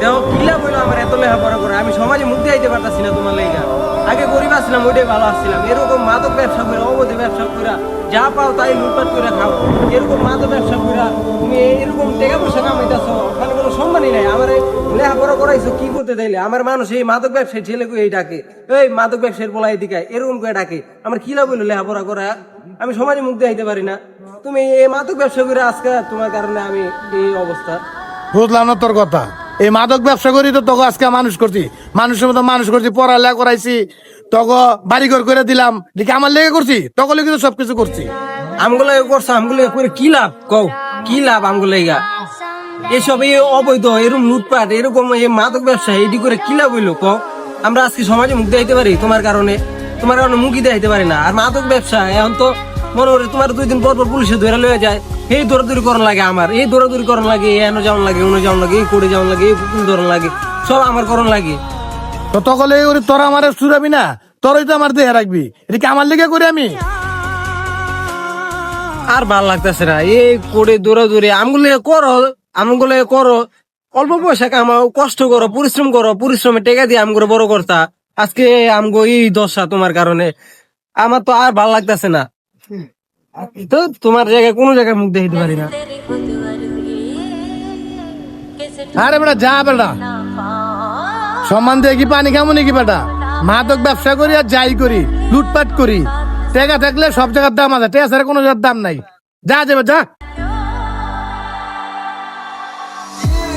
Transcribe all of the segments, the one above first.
দেখো কিলা বইলো আমার এত লেখাপড়া করে আমি সমাজে মুখ দিয়ে আইতে পারতাছি না তোমার লেগা। আগে গরিব আসছিলাম, ওইটাই ভালো আসছিলাম। এরকম মাদক ব্যবসা করে, অবৈধ ব্যবসা করে, যা পাও তাই লুটপাট করে খাও। এরকম মাদক ব্যবসা করে তুমি এরকম টাকা পয়সা কামাইতেছো, ওখানে কোনো সম্মানই নাই। আমার লেখাপড়া করাইছো কি করতে চাইলে? আমার মানুষ এই মাদক ব্যবসায়ী ছেলেকে এই ডাকে, এই মাদক ব্যবসায়ীর বলা এদিকে এরকম করে ডাকে। আমার কিলা বইলো লেখাপড়া করা, আমি সমাজে মুখ দিয়ে আইতে পারি না। তুমি এই মাদক ব্যবসা করে আজকে তোমার কারণে আমি এই অবস্থা। বুঝলাম না তোর কথা। এই মাদক ব্যবসা করি তো তোকে আজকে মানুষ করছি, মানুষের মতো মানুষ করছি, পড়ালেখা করাইছি, তোকে বাড়িঘর করে দিলাম, দেখি আমার লেগে করছি, তোকে লেগে তো সবকিছু করছি। আমগুলো করছো, আমগুলো করে কি লাভ কও? কি লাভ আমগুলো? এসব এই অবৈধ এরকম লুটপাট, এরকম এই মাদক ব্যবসা এটি করে কি লাভ হইলো কও? আমরা আজকে সমাজে মুখ দেখাইতে পারি তোমার কারণে মুখই দেখাইতে পারি না। আর মাদক ব্যবসা এখন তো মনে করে তোমার 2 দিন পর পর পুলিশে ধরে লয়ে যায়। এই দৌড়াদৌড়ি করার লাগে, আমার এই দৌড়াদৌড়ি করার লাগে, এনে যাওয়ান লাগে, উনো যাওয়ান লাগে, এই করে যাওয়ান লাগে, এই পুকুর ধরন লাগে, সব আমার করণ লাগে। তো তোকে লেগে করি, তোরা আমার চুরাবি না, তোরই তো আমার দেহে রাখবি, এটা কি আমার লেগে করি আমি? আর ভাল লাগতেছে না এই করে দৌড়াদৌড়ি। আমগুলো করো, অল্প পয়সা কামাও, কষ্ট করো, পরিশ্রম করো, পরিশ্রমে টেকা দিয়ে আমগুলো বড় করতা। আজকে আমগো এই দশা তোমার কারণে। আমার তো আর ভাল লাগতেছে না। তো তোমার জায়গায় কোনো জায়গায় মুখ দেখতে পারি না। আরে বেটা যা বেটা, সম্মান দিয়ে কি পানি খামো নাকি বেটা? মাদক ব্যবসা করি আর যাই করি, লুটপাট করি, টাকা থাকলে সব জায়গার দাম আছে, টাকা ছাড়া কোনো জায়গার দাম নাই। যা যাবে যা।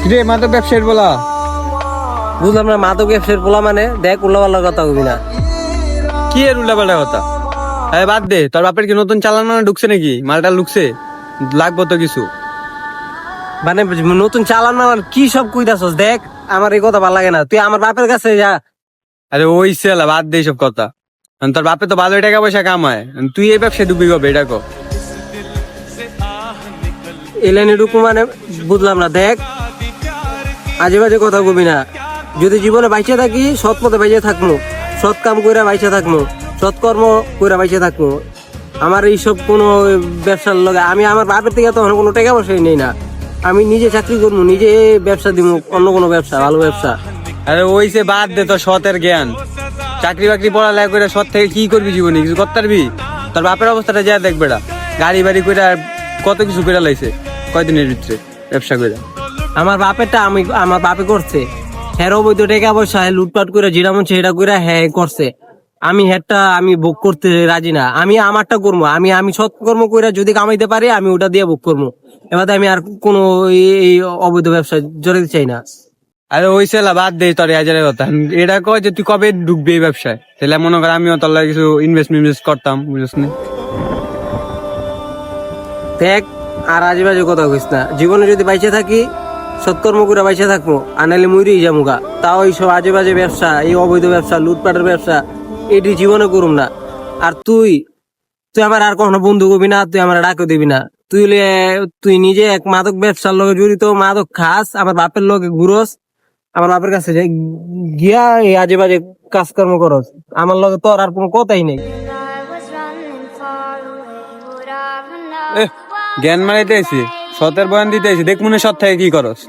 রে মাদক ব্যবসায়ীর বলা বুঝলাম না, মাদক ব্যবসার পোলা মানে দেখ উল্লাপাল্লার কথা কবি না। কি এর উল্টাপাল্টা কথা? আরে বাদ দে, তোর বাপের কি নতুন চালানো ঢুকছে নাকি? মালটা ঢুকছে, লাগবো তো কিছু। মানে নতুন চালান না কি সব কইতাছস? দেখ আমার এই কথা ভালো লাগে না, তুই আমার বাপের কাছে যা। আরে ওই সেলা বাদ দে সব কথা। তোর বাপে তো ভালো টাকা পয়সা কামায়, তুই এই ব্যবসায় ডুবি গবে এটা কো। এলেনি ঢুকু মানে বুঝলাম না। দেখ আজে বাজে কথা কবি না। যদি জীবনে বাইচে থাকি সৎ পথে বাইচে থাকবো, সৎ কাম কইরা বাইচে থাকবো, সৎকর্ম কইরা বাইচে থাকবো। আমার এইসব কোনো ব্যবসার লগে আমি আমার বাপের থেকে তখন কোনো টাকা পয়সাই নেই না। আমি নিজে চাকরি করবো, নিজে ব্যবসা দিব, অন্য কোনো ব্যবসা, ভালো ব্যবসা। আরে ওই সে বাদ দে, তোর সতের জ্ঞান, চাকরি বাকরি পড়ালেখা করে সৎ থেকে কি করবি জীবনে? কিছু করতে পারবি? তোর বাপের অবস্থাটা যা দেখ বেটা, গাড়ি বাড়ি করে আর কত কিছু করে লাইছে কয়দিনের ভিতরে ব্যবসা করে। আমার বাপেরটা আমার বাপে করছে, হ্যাঁ অবৈধ টাকা পয়সা লুটপাট করে যেটা মন সেটা করে হ্যাঁ করছে। আমি হেডটা আমি ভোগ করতে রাজি না। আমি আমারটা করবো, আমি সৎকর্ম করে যদি কামাইতে পারি আমি ওটা দিয়ে ভোগ করবো। এবার আমি আর কোনো এই অবৈধ ব্যবসা জড়াতে চাই না। আরে ওই সেলা বাদ দে তোর হাজারের কথা। এটা কয় যে তুই কবে ঢুকবি এই ব্যবসায়, তাহলে মনে কর আমিও তোর লাগে কিছু ইনভেস্ট করতাম, বুঝছিস না? দেখ আর আজে বাজে কথা কইস না। জীবনে যদি বাইচে থাকি সৎকর্ম করে বাইচে থাকবো, আর নাহলে মইরেই যামুগা। তাও এইসব আজে বাজে ব্যবসা, এই অবৈধ ব্যবসা, লুটপাটের ব্যবসা এটি জীবনে করুম না। আর তুই আমার আর কখনো বন্ধু করবি না, তুই আমার ডাকও দিবি না। তুই নিজে এক মাদক ব্যবসার লগে জড়িত, মাদক খাস, আমার বাপের লগে ঘুরস, আমার বাপের কাছে গিয়া এই আজে বাজে কাজকর্ম করস। আমার লগে তোর আর কোনো কথাই নেই। জ্ঞান মারাইতে আইছি, সতের বয়ান দিতে আইছি, দেখ মনে সৎ থেকে কি করস।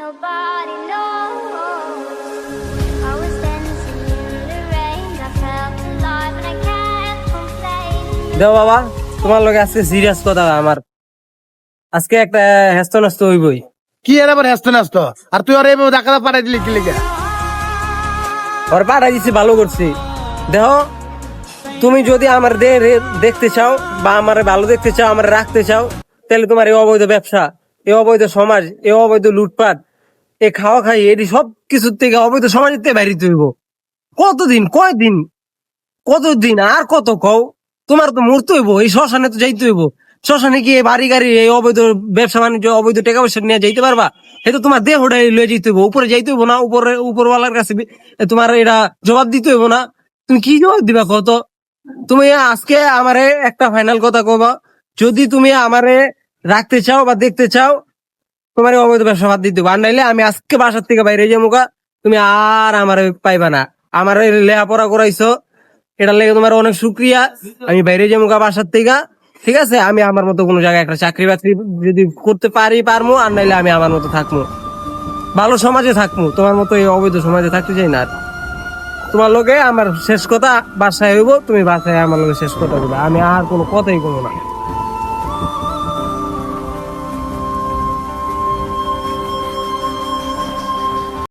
দেও বাবা, তোমার লগে আজকে সিরিয়াস কথা। আমার আজকে একটা হেস্ত নষ্ট হইবই। কি এর আবার হেসতে নাসতো? আর তুই আর এইভাবে ডাকাটা পাঠাই দিলি কি লেগে? ওর পাঠাই দিচ্ছি, ভালো করছি। দেহ তুমি যদি আমার দেখতে চাও বা আমার ভালো দেখতে চাও, আমার রাখতে চাও, তাহলে তোমার এই অবৈধ ব্যবসা, এই অবৈধ সমাজ, এই অবৈধ লুটপাট, এই খাওয়া খাই, এটি সব কিছুর থেকে অবৈধ সমাজের থেকে বাইরে হইব। কতদিন আর কত কও? তোমার তো মরতে হইব, এই শ্মশানে তো যাইতে হইব। শ্মশানে গিয়ে বাড়ি গাড়ি এই অবৈধ ব্যবসা বাণিজ্য, অবৈধ টাকা পয়সা নিয়ে যাইতে পারবা? এ তো তোমার দেহটাই লয়ে যাইতে হইব, উপরে যাইতে হইব না? উপরওয়ালার কাছে তোমার এটা জবাব দিতে হইব না? তুমি কি জবাব দিবা কত? তুমি আজকে আমারে একটা ফাইনাল কথা কবা, যদি তুমি আমারে রাখতে চাও বা দেখতে চাও, তোমার অবৈধ ব্যবসা বাদ দিতে হবে। আর নাইলে আমি আজকে বাসার থেকে বাইরে যাবো, তুমি আর আমার পাইবা না। আমার লেখাপড়া করাইছো, এটার লেগে তোমার অনেক শুক্রিয়া। আমি বাইরে যাবো বাসার থেকে, ঠিক আছে? আমি আমার মতো কোনো জায়গায় একটা চাকরি বাকরি যদি করতে পারবো, আর নাইলে আমি আমার মতো থাকবো। ভালো সমাজে থাকবো, তোমার মতো এই অবৈধ সমাজে থাকতে চাই না আর। তোমার লগে আমার শেষ কথা বাসায় হইব, তুমি বাসায় আমার লগে শেষ কথা বলবে, আমি আর কোনো কথাই বলবো না।